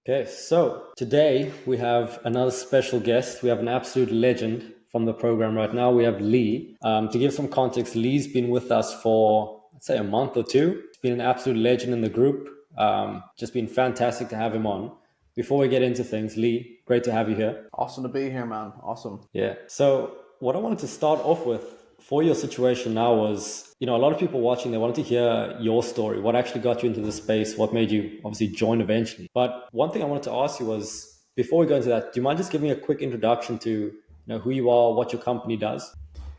Okay, so today we have another special guest. We have an absolute legend from the program right now. We have Lee. To give some context, Lee's been with us for, I'd say, a month or two. He's been an absolute legend in the group. Just been fantastic to have him on. Before we get into things, Lee, great to have you here. Awesome to be here, man. Awesome. Yeah. So what I wanted to start off with for your situation now was, a lot of people watching, they wanted to hear your story, what actually got you into the space, what made you obviously join eventually. But one thing I wanted to ask you was, before we go into that, do you mind just giving me a quick introduction to who you are, what your company does?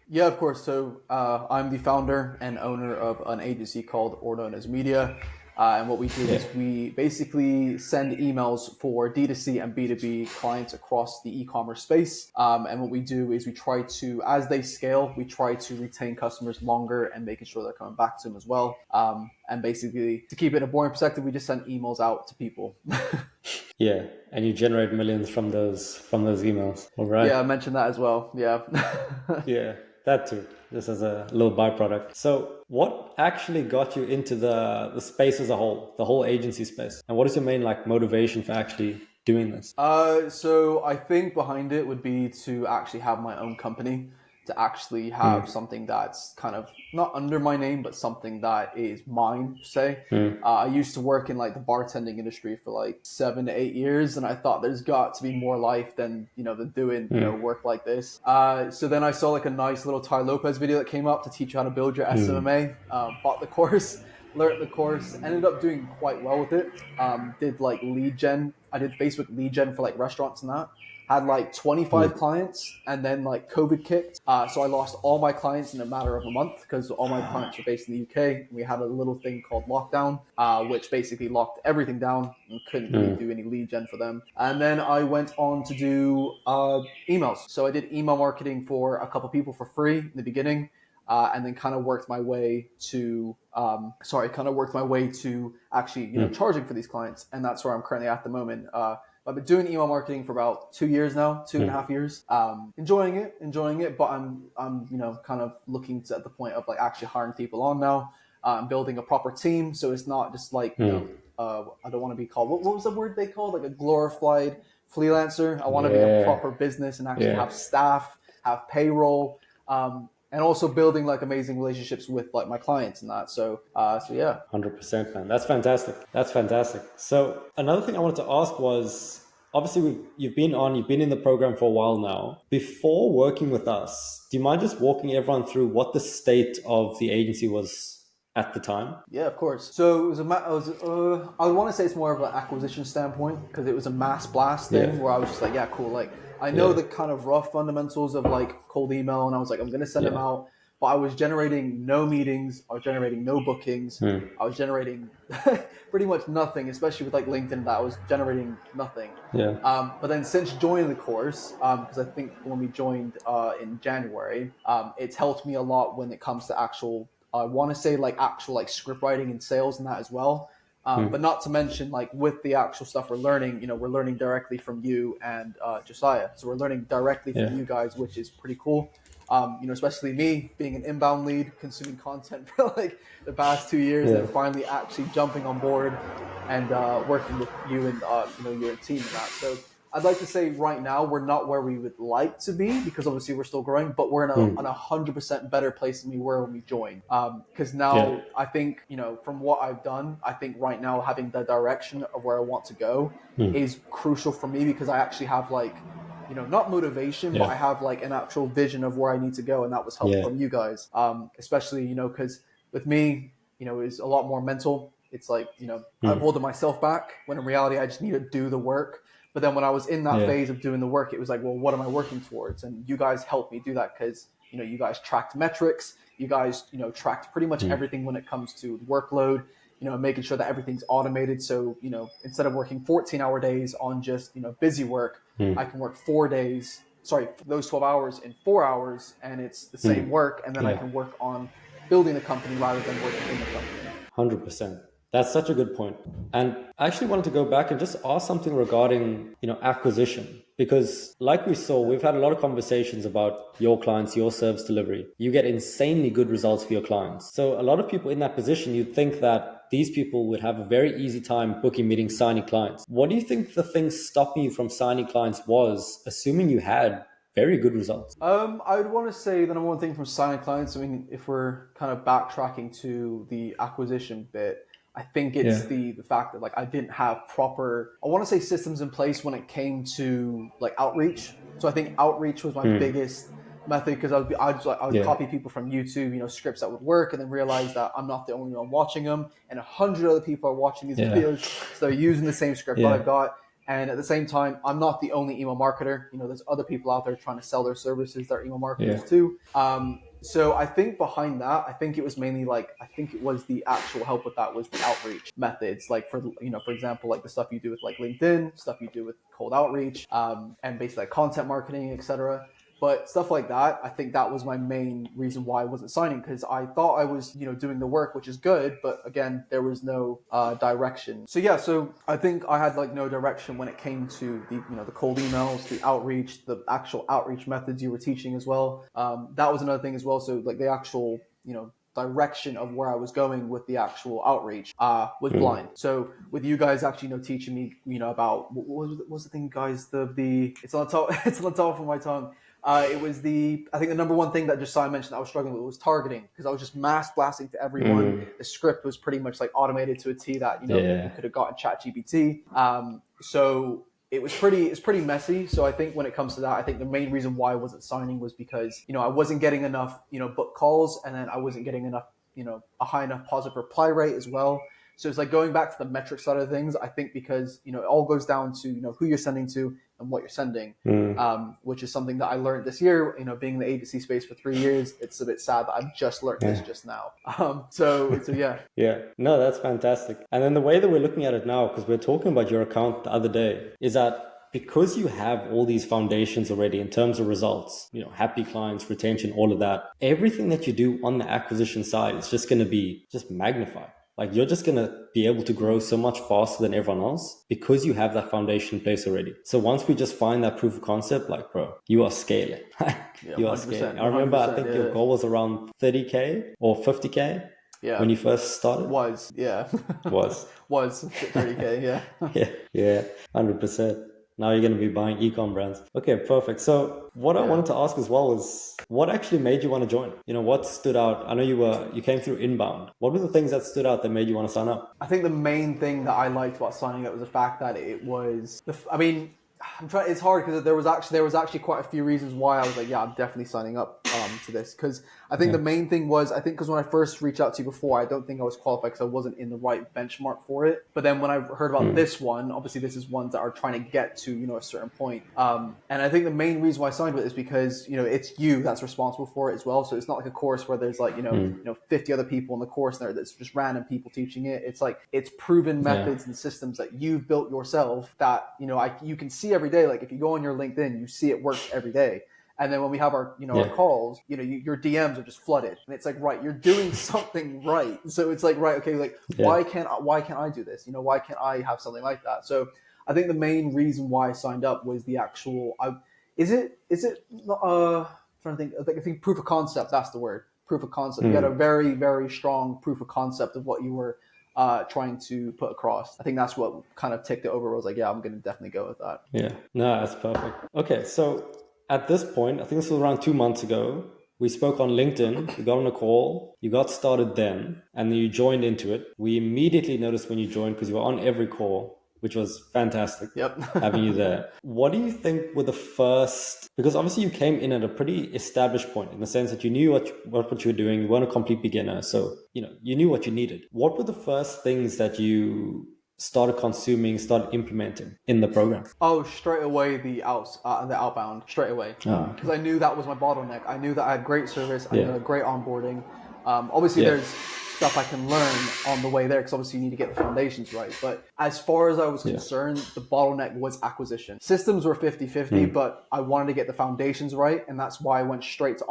Yeah, of course. So I'm the founder and owner of an agency called Ordonez Media. And what we do is we basically send emails for D2C and B2B clients across the e-commerce space. And what we do is we try to, as they scale, we try to retain customers longer and making sure they're coming back to them as well. And basically, to keep it in a boring perspective, we just send emails out to people. Yeah, and you generate millions from those emails. All right. Yeah, I mentioned that as well. Yeah. Yeah, that too, just as a little byproduct. So what actually got you into the space as a whole, the whole agency space? And what is your main motivation for actually doing this? So I think behind it would be to actually have my own company, to actually have something that's kind of not under my name, but something that is mine, say. I used to work in the bartending industry for 7 to 8 years, and I thought there's got to be more life than doing work like this. So then I saw a nice little Ty Lopez video that came up to teach you how to build your SMMA. Bought the course, learned the course, ended up doing quite well with it. Did lead gen. I did Facebook lead gen for restaurants and that. Had 25 clients, and then COVID kicked. So I lost all my clients in a matter of a month because all my clients are based in the UK. We had a little thing called lockdown, which basically locked everything down and couldn't really do any lead gen for them. And then I went on to do emails. So I did email marketing for a couple people for free in the beginning. And then kind of worked my way to actually charging for these clients, and that's where I'm currently at the moment. I've been doing email marketing for about 2 years now, 2.5 years. Enjoying it, but I'm kind of looking to at the point of actually hiring people on now, building a proper team. So it's not just I don't want to be called, what was the word they called? A glorified freelancer. I want to be a proper business and actually have staff, have payroll, and also building amazing relationships with my clients and that. So yeah. 100%, man. That's fantastic. So another thing I wanted to ask was, obviously you've been in the program for a while now. Before working with us, do you mind just walking everyone through what the state of the agency was at the time? Yeah, of course. So it was I want to say it's more of an acquisition standpoint, because it was a mass blast thing where I was just cool. I know the kind of rough fundamentals of cold email, and I was I'm going to send them out. But I was generating no meetings. I was generating no bookings. I was generating pretty much nothing, especially with LinkedIn. That I was generating nothing. Yeah. But then since joining the course, because I think when we joined in January, it's helped me a lot when it comes to actual. I want to say actual script writing and sales and that as well. But not to mention with the actual stuff we're learning, we're learning directly from you and Josiah. So we're learning directly from you guys, which is pretty cool. Especially me being an inbound lead, consuming content for the past 2 years, and finally actually jumping on board and working with you and your team and that. So I'd like to say right now we're not where we would like to be, because obviously we're still growing, but we're in a 100% better place than we were when we joined. Because now I think, from what I've done, I think right now having the direction of where I want to go is crucial for me, because I actually have not motivation, but I have an actual vision of where I need to go. And that was help from you guys. Especially, because with me, it's a lot more mental. It's I'm holding myself back, when in reality, I just need to do the work. But then when I was in that phase of doing the work, it was well, what am I working towards? And you guys helped me do that, because, you guys tracked metrics. You guys, tracked pretty much everything when it comes to workload, making sure that everything's automated. So, instead of working 14-hour days on just, busy work, I can work those 12 hours in 4 hours, and it's the same work. And then I can work on building the company rather than working in the company. 100%. That's such a good point. And I actually wanted to go back and just ask something regarding, acquisition, because like we saw, we've had a lot of conversations about your clients, your service delivery. You get insanely good results for your clients. So a lot of people in that position, you'd think that these people would have a very easy time booking meetings, signing clients. What do you think the thing stopping you from signing clients was, assuming you had very good results? I would want to say the number one thing from signing clients, I mean, if we're kind of backtracking to the acquisition bit, I think it's the fact that like I didn't have proper, I want to say, systems in place when it came to like outreach. So I think outreach was my biggest method, because I would copy people from YouTube, you know, scripts that would work, and then realize that I'm not the only one watching them, and 100 other people are watching these videos, so they're using the same script that I've got. And at the same time, I'm not the only email marketer. You know, there's other people out there trying to sell their services that are email marketers too. So I think behind that, I think it was mainly like, I think it was the actual help with that was the outreach methods. Like for, you know, for example, like the stuff you do with like LinkedIn, stuff you do with cold outreach, and basically like content marketing, etc. But stuff like that, I think that was my main reason why I wasn't signing, because I thought I was, you know, doing the work, which is good, but again, there was no direction. So yeah, so I think I had like no direction when it came to the, you know, the cold emails, the outreach, the actual outreach methods you were teaching as well. That was another thing as well. So like the actual, you know, direction of where I was going with the actual outreach was blind. So with you guys actually, you know, teaching me, you know, about what was the thing, guys? The it's on the top, it's on the top of my tongue. It was I think the number one thing that Josiah mentioned I was struggling with was targeting, because I was just mass blasting to everyone. The script was pretty much like automated to a T that, you know, you could have gotten ChatGPT. So it's pretty messy. So I think when it comes to that, I think the main reason why I wasn't signing was because, you know, I wasn't getting enough, you know, book calls, and then I wasn't getting enough, you know, a high enough positive reply rate as well. So it's like going back to the metric side of things, I think, because, you know, it all goes down to, you know, who you're sending to and what you're sending, which is something that I learned this year, you know, being in the agency space for 3 years. It's a bit sad that I've just learned this just now. So yeah. Yeah, no, that's fantastic. And then the way that we're looking at it now, because we're talking about your account the other day, is that because you have all these foundations already in terms of results, you know, happy clients, retention, all of that, everything that you do on the acquisition side is just going to be just magnified. Like you're just going to be able to grow so much faster than everyone else because you have that foundation in place already. So once we just find that proof of concept, like, bro, you are scaling. You are scaling. I remember, I think your goal was around 30K or 50K when you first started. Was 30K, yeah, 100%. Now you're going to be buying e-com brands. Okay, perfect. So what I wanted to ask as well is, what actually made you want to join? You know, what stood out? I know you came through inbound. What were the things that stood out that made you want to sign up? I think the main thing that I liked about signing up was the fact that it was, it's hard because there was actually quite a few reasons why I was like, yeah, I'm definitely signing up to this. Because I think the main thing was, because when I first reached out to you before, I don't think I was qualified because I wasn't in the right benchmark for it. But then when I heard about this one, obviously this is ones that are trying to get to, you know, a certain point. And I think the main reason why I signed with it is because, you know, it's you that's responsible for it as well. So it's not like a course where there's like, you know, 50 other people in the course there that's just random people teaching it. It's like, it's proven methods and systems that you've built yourself that, you know, you can see every day. Like if you go on your LinkedIn, you see it work every day. And then when we have our, you know, our calls, you know, your DMs are just flooded, and it's like, right, you're doing something right. So it's like, right, okay, like why can't I do this? You know, why can't I have something like that? So I think the main reason why I signed up was the actual. Is it? Trying to think. I think proof of concept. That's the word. Proof of concept. You had a very, very strong proof of concept of what you were trying to put across. I think that's what kind of ticked it over. I was like, yeah, I'm going to definitely go with that. Yeah, no, that's perfect. Okay, so at this point, I think this was around 2 months ago, we spoke on LinkedIn, we got on a call, you got started then, and then you joined into it. We immediately noticed when you joined because you were on every call, which was fantastic. Yep. Having you there. What do you think were the first, because obviously you came in at a pretty established point in the sense that you knew what you were doing, you weren't a complete beginner, so, you know, you knew what you needed. What were the first things that you started consuming, started implementing in the program? Oh, straight away the outbound, straight away. Because I knew that was my bottleneck. I knew that I had great service, I had great onboarding. Obviously there's stuff I can learn on the way there, because obviously you need to get the foundations right. But as far as I was concerned, the bottleneck was acquisition. Systems were 50-50, but I wanted to get the foundations right, and that's why I went straight to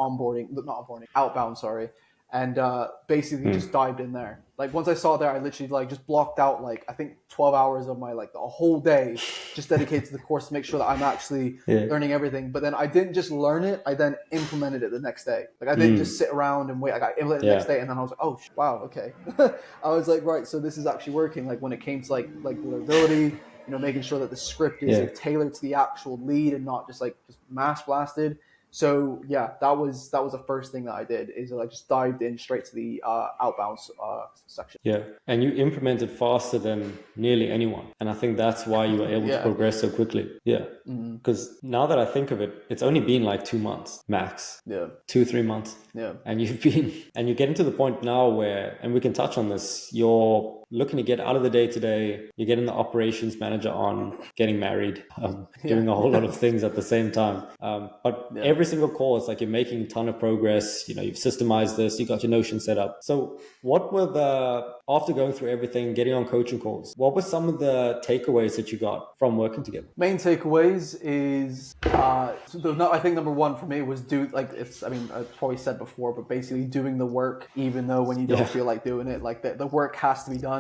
outbound, sorry. and basically just dived in there. Like once I saw there, I literally like just blocked out like I think 12 hours of my like the whole day just dedicated to the course to make sure that I'm actually learning everything. But then I didn't just learn it; I then implemented it the next day. Like I didn't just sit around and wait. I got implemented the next day, and then I was like, oh wow, okay. I was like, right, so this is actually working. Like when it came to like deliverability, making sure that the script is like, tailored to the actual lead and not just mass blasted. So yeah, that was the first thing that I did is I just dived in straight to the outbound section. Yeah, and you implemented faster than nearly anyone, and I think that's why you were able to progress so quickly. Yeah, because now that I think of it, it's only been like 2 months max. Yeah, 2-3 months. Yeah, and you're getting to the point now where, and we can touch on this, you're looking to get out of the day-to-day, you're getting the operations manager on, getting married, doing a whole lot of things at the same time. But every single call, it's like you're making a ton of progress. You've systemized this, you got your Notion set up. So what were after going through everything, getting on coaching calls, what were some of the takeaways that you got from working together? Main takeaways is, I think number one for me was I've probably said before, but basically doing the work, even though when you don't feel like doing it, like the work has to be done.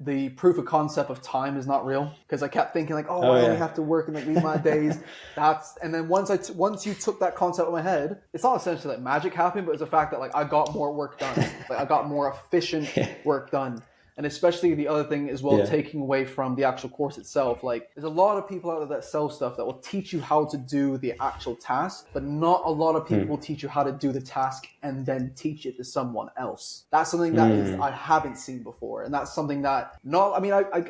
The proof of concept of time is not real, because I kept thinking like, I only have to work in like these amount of days. And then once you took that concept in my head, it's not essentially like magic happened, but it's the fact that like I got more work done, like I got more efficient work done. And especially the other thing as well, taking away from the actual course itself, like there's a lot of people out there that sell stuff that will teach you how to do the actual task, but not a lot of people will teach you how to do the task and then teach it to someone else. That's something that I haven't seen before. And that's something that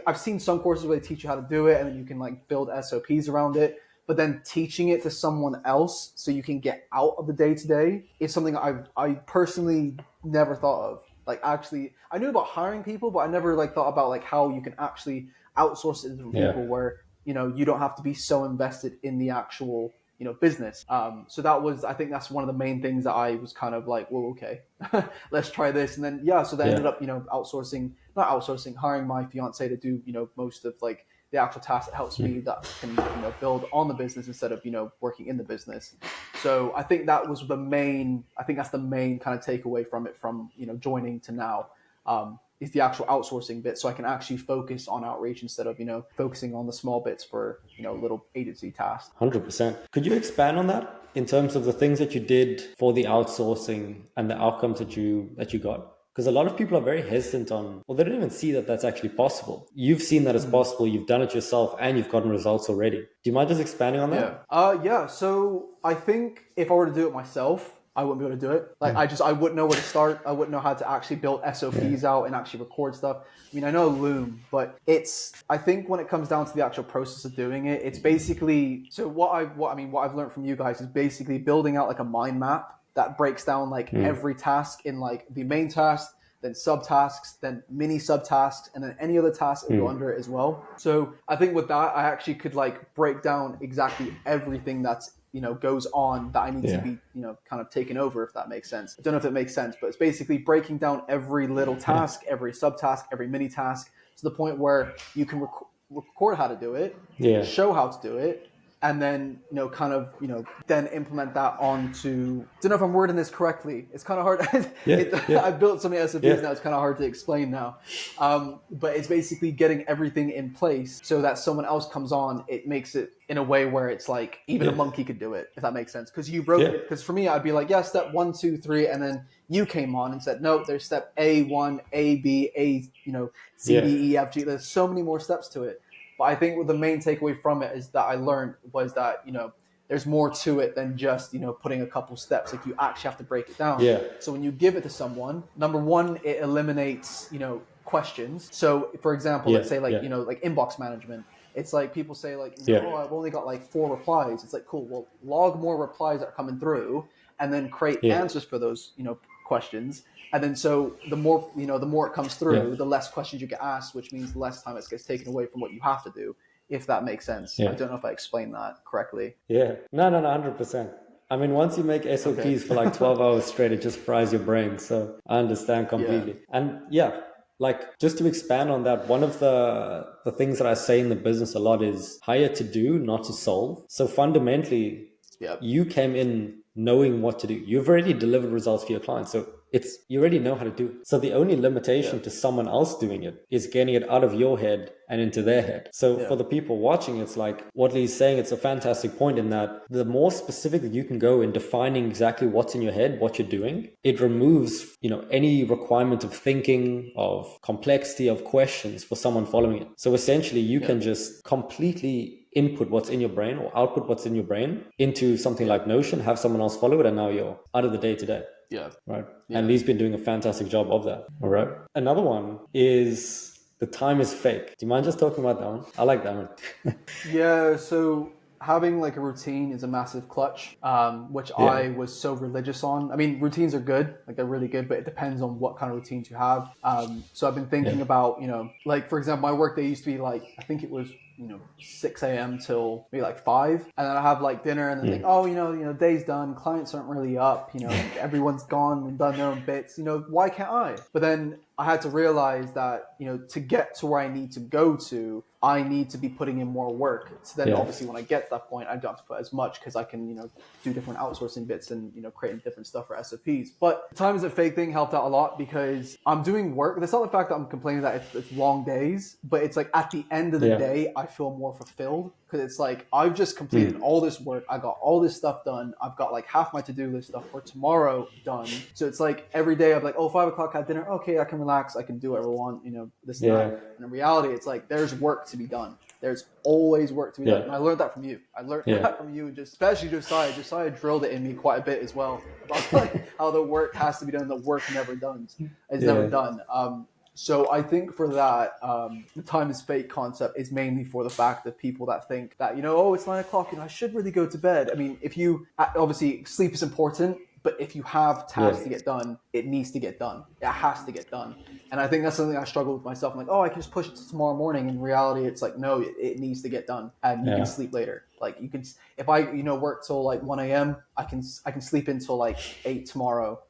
I've seen some courses where they teach you how to do it and then you can like build SOPs around it. But then teaching it to someone else so you can get out of the day-to-day is something I personally never thought of. Like actually, I knew about hiring people, but I never like thought about like how you can actually outsource it to people where, you don't have to be so invested in the actual, business. So I think that's one of the main things that I was kind of like, well, okay, let's try this. And then, so they ended up, hiring my fiance to do, most of like the actual task that helps me that can, build on the business instead of, working in the business. So I think that's the main kind of takeaway from it, from, joining to now, is the actual outsourcing bit. So I can actually focus on outreach instead of, focusing on the small bits for, little agency tasks. 100%. Could you expand on that in terms of the things that you did for the outsourcing and the outcomes that you got? Because a lot of people are very hesitant they don't even see that that's actually possible. You've seen that it's possible, you've done it yourself, and you've gotten results already. Do you mind just expanding on that? So I think if I were to do it myself, I wouldn't be able to do it. Like I wouldn't know where to start. I wouldn't know how to actually build SOPs out and actually record stuff. I mean, I know Loom, but I think when it comes down to the actual process of doing it, it's basically, so what I've learned from you guys is basically building out like a mind map that breaks down like every task in like the main task, then subtasks, then mini subtasks, and then any other tasks that go under it as well. So I think with that, I actually could like break down exactly everything that's, goes on that I need to be, kind of taken over, if that makes sense. I don't know if it makes sense, but it's basically breaking down every little task, every subtask, every mini task to the point where you can record how to do it, show how to do it, and then, then implement that onto, I don't know if I'm wording this correctly. It's kind of hard. I built so many SOPs now, it's kind of hard to explain now. But it's basically getting everything in place so that someone else comes on, it makes it in a way where it's like, even a monkey could do it, if that makes sense. Because you broke it. Because for me, I'd be like, step 1, 2, 3. And then you came on and said, no, there's step A1, A, B, A, C, D, E, F, G. There's so many more steps to it. But I think the main takeaway from it is that I learned was that, there's more to it than just, putting a couple steps. Like you actually have to break it down. So when you give it to someone, number one, it eliminates, questions. So for example, let's say like, like inbox management. It's like people say like, I've only got like 4 replies. It's like, cool. Well, log more replies that are coming through and then create answers for those, questions. And then so the more it comes through, the less questions you get asked, which means less time it gets taken away from what you have to do, if that makes sense. I don't know if I explained that correctly. No, 100%. I mean, once you make SOPs for like 12 hours straight, it just fries your brain. So I understand completely. And like just to expand on that, one of the things that I say in the business a lot is hire to do, not to solve. So fundamentally, you came in knowing what to do. You've already delivered results for your clients. So you already know how to do it. So the only limitation to someone else doing it is getting it out of your head and into their head. So for the people watching, it's like what Lee's saying, it's a fantastic point in that the more specific that you can go in defining exactly what's in your head, what you're doing, it removes, any requirement of thinking, of complexity, of questions for someone following it. So essentially you can just completely input what's in your brain or output what's in your brain into something like Notion, have someone else follow it, and now you're out of the day-to-day. Yeah. Right. Yeah. And Lee's been doing a fantastic job of that. All right. Another one is the time is fake. Do you mind just talking about that one? I like that one. Yeah. So having like a routine is a massive clutch, which I was so religious on. I mean, routines are good, like they're really good, but it depends on what kind of routines you have. So I've been thinking about, like for example, my work day used to be like, I think it was 6 a.m. till maybe like 5, and then I have like dinner, and then think, oh, day's done, clients aren't really up, everyone's gone and done their own bits, why can't I? But then I had to realize that, to get to where I need to go to, I need to be putting in more work. So then obviously when I get to that point, I don't have to put as much because I can, do different outsourcing bits and, creating different stuff for SOPs. But the time is a fake thing helped out a lot because I'm doing work. That's not the fact that I'm complaining that it's long days, but it's like at the end of the day, I feel more fulfilled because it's like, I've just completed all this work. I got all this stuff done. I've got like half my to-do list stuff for tomorrow done. So it's like every day I'm like, 5 o'clock had dinner. Okay, I can relax. I can do whatever I want, this and that. And in reality, it's like, there's work to be done. There's always work to be done. And I learned that from you. I learned that from you, just especially Josiah. Josiah drilled it in me quite a bit as well about like how the work has to be done. The work never done. It's never done. So I think for that, the time is fake concept is mainly for the fact of people that think that, it's 9 o'clock and I should really go to bed. I mean, obviously sleep is important, but if you have tasks to get done, it needs to get done. It has to get done. And I think that's something I struggle with myself. I'm like, I can just push it to tomorrow morning. In reality, it's like, no, it needs to get done. And you can sleep later. Like you can, if I, work till like 1 a.m., I can sleep until like 8 tomorrow,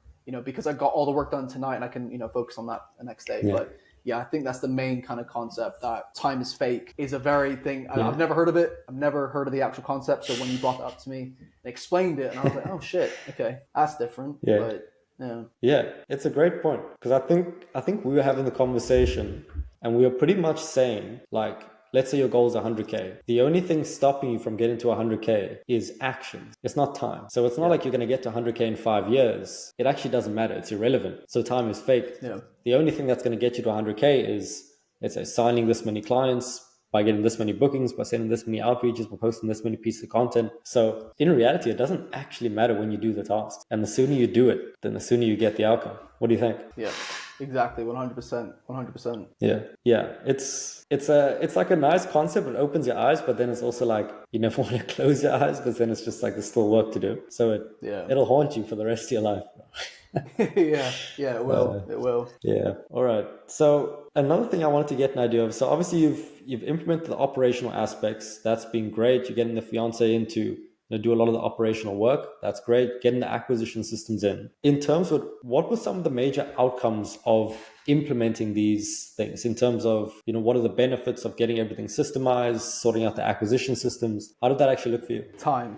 because I've got all the work done tonight and I can, focus on that the next day. But I think that's the main kind of concept, that time is fake is a very thing. I've never heard of it. I've never heard of the actual concept. So when you brought it up to me and explained it, and I was like, oh shit, okay, that's different. But it's a great point because I think we were having the conversation and we were pretty much saying like, let's say your goal is 100K. The only thing stopping you from getting to 100K is actions. It's not time. So it's not like you're going to get to 100K in 5 years. It actually doesn't matter. It's irrelevant. So time is fake. The only thing that's going to get you to 100K is, let's say, signing this many clients, by getting this many bookings, by sending this many outreaches, by posting this many pieces of content. So in reality, it doesn't actually matter when you do the task. And the sooner you do it, then the sooner you get the outcome. What do you think? Yeah, exactly. 100%. 100%. Yeah. It's like a nice concept. It opens your eyes, but then it's also like you never want to close your eyes because then it's just like there's still work to do. So it'll haunt you for the rest of your life. It will. It will. Yeah. All right. So another thing I wanted to get an idea of. So obviously you've implemented the operational aspects. That's been great. You're getting the fiance in to do a lot of the operational work. That's great. Getting the acquisition systems in. In terms of what were some of the major outcomes of implementing these things in terms of, what are the benefits of getting everything systemized, sorting out the acquisition systems? How did that actually look for you? Time.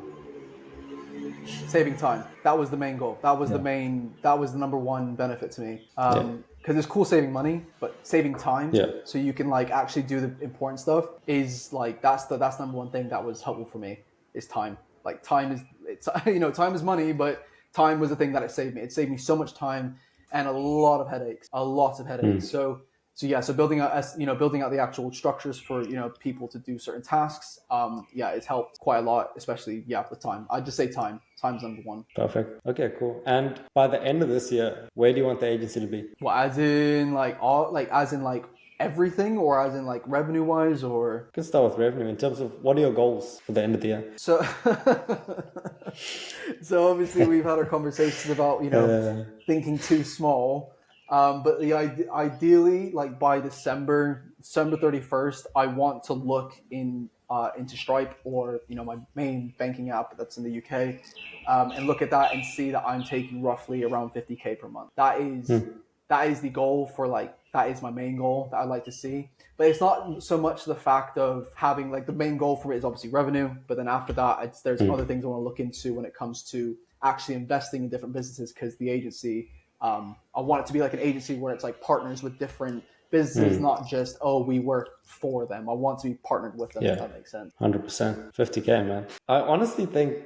Saving time. That was the main goal. That was that was the number one benefit to me. Because it's cool saving money, but saving time so you can like actually do the important stuff is like, that's number one thing that was helpful for me is time. Like time is money, but time was the thing that it saved me. It saved me so much time and a lot of headaches. So building out the actual structures for, people to do certain tasks. It's helped quite a lot, especially with time. I'd just say time. Time's number one. Perfect. Okay, cool. And by the end of this year, where do you want the agency to be? Well, as in everything, or as in like revenue wise, or? You can start with revenue in terms of what are your goals for the end of the year? So obviously we've had our conversations about, thinking too small. But ideally, like by December 31st, I want to look into Stripe or, my main banking app that's in the UK, and look at that and see that I'm taking roughly around 50K per month. That is the goal for that is my main goal that I'd like to see. But it's not so much the fact of having the main goal for it is obviously revenue. But then after that, there's other things I want to look into when it comes to actually investing in different businesses, because the agency, I want it to be like an agency where it's like partners with different businesses, not just, oh, we work for them. I want to be partnered with them, if that makes sense. 100%. 50K, man. I honestly think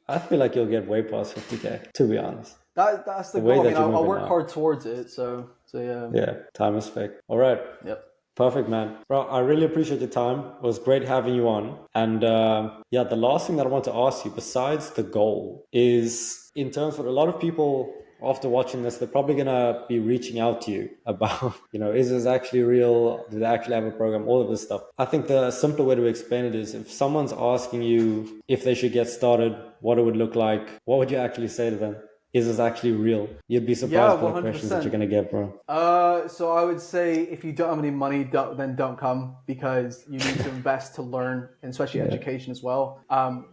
I feel like you'll get way past 50K, to be honest. That's the way goal. I that mean, you're I'll moving work now. hard towards it. So yeah. Yeah, time is fake. All right. Yep. Perfect, man. Bro, I really appreciate your time. It was great having you on. And the last thing that I want to ask you, besides the goal, is in terms of a lot of people after watching this, they're probably going to be reaching out to you about, is this actually real? Do they actually have a program? All of this stuff. I think the simpler way to explain it is if someone's asking you if they should get started, what it would look like, what would you actually say to them? Is this actually real? You'd be surprised by the questions that you're going to get, bro. So I would say if you don't have any money, then don't come, because you need to invest to learn, and especially education as well.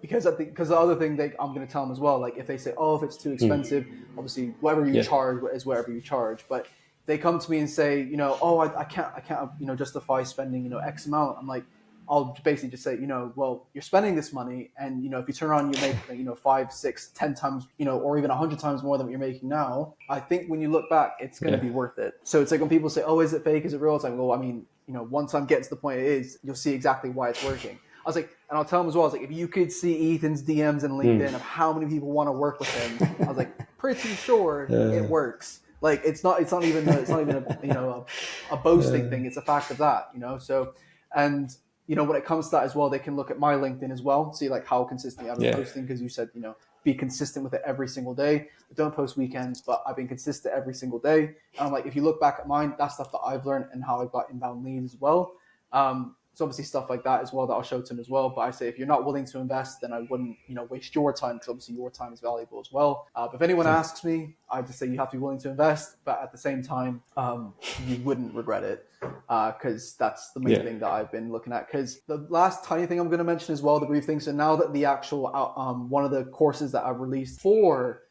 Because the other thing I'm going to tell them as well, like if they say, oh, if it's too expensive, obviously whatever you charge is whatever you charge. But they come to me and say, oh, I can't, justify spending, X amount. I'm like, I'll basically just say, well, you're spending this money, and if you turn around, you make 5, 6, 10 times, or even 100 times more than what you're making now. I think when you look back, it's going to be worth it. So it's like when people say, oh, is it fake? Is it real? It's like, well, I mean, once I'm getting to the point it is, you'll see exactly why it's working. I was like, and I'll tell them as well, I was like, if you could see Ethan's DMs and LinkedIn of how many people want to work with him, I was like, pretty sure it works. Like it's not even a boasting thing. It's a fact of that, So, and when it comes to that as well, they can look at my LinkedIn as well, see like how consistently I've been posting, because you said, be consistent with it every single day. I don't post weekends, but I've been consistent every single day. And I'm like, if you look back at mine, that's stuff that I've learned and how I've got inbound leads as well. So obviously stuff like that as well that I'll show to them as well. But I say if you're not willing to invest, then I wouldn't, waste your time, because obviously your time is valuable as well. But if anyone asks me, I just say you have to be willing to invest, but at the same time, you wouldn't regret it, because that's the main thing that I've been looking at. Because the last tiny thing I'm going to mention as well, the brief thing. So now that the actual one of the courses that I've released for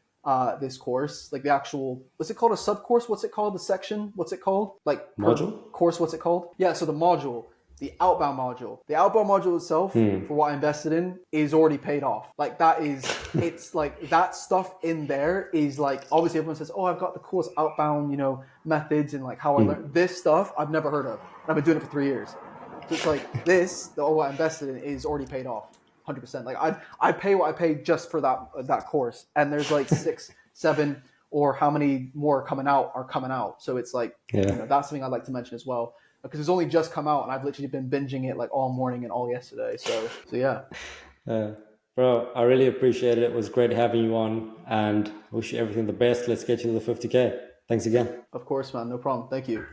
this course, like the actual, what's it called? A sub course? What's it called? The section? What's it called? Like module course? What's it called? Yeah. So the module. The outbound module itself, for what I invested in, is already paid off. Like it's like that stuff in there is like, obviously everyone says, oh, I've got the course outbound, methods and like how I learned this stuff I've never heard of. And I've been doing it for 3 years. So it's like what I invested in is already paid off 100%. Like I pay what I pay just for that course. And there's like 6, 7, or how many more are coming out. So it's like, that's something I'd like to mention as well. Because it's only just come out, and I've literally been binging it like all morning and all yesterday. So yeah. Bro, I really appreciate it. It was great having you on, and wish you everything the best. Let's get you to the 50K. Thanks again. Of course, man. No problem. Thank you.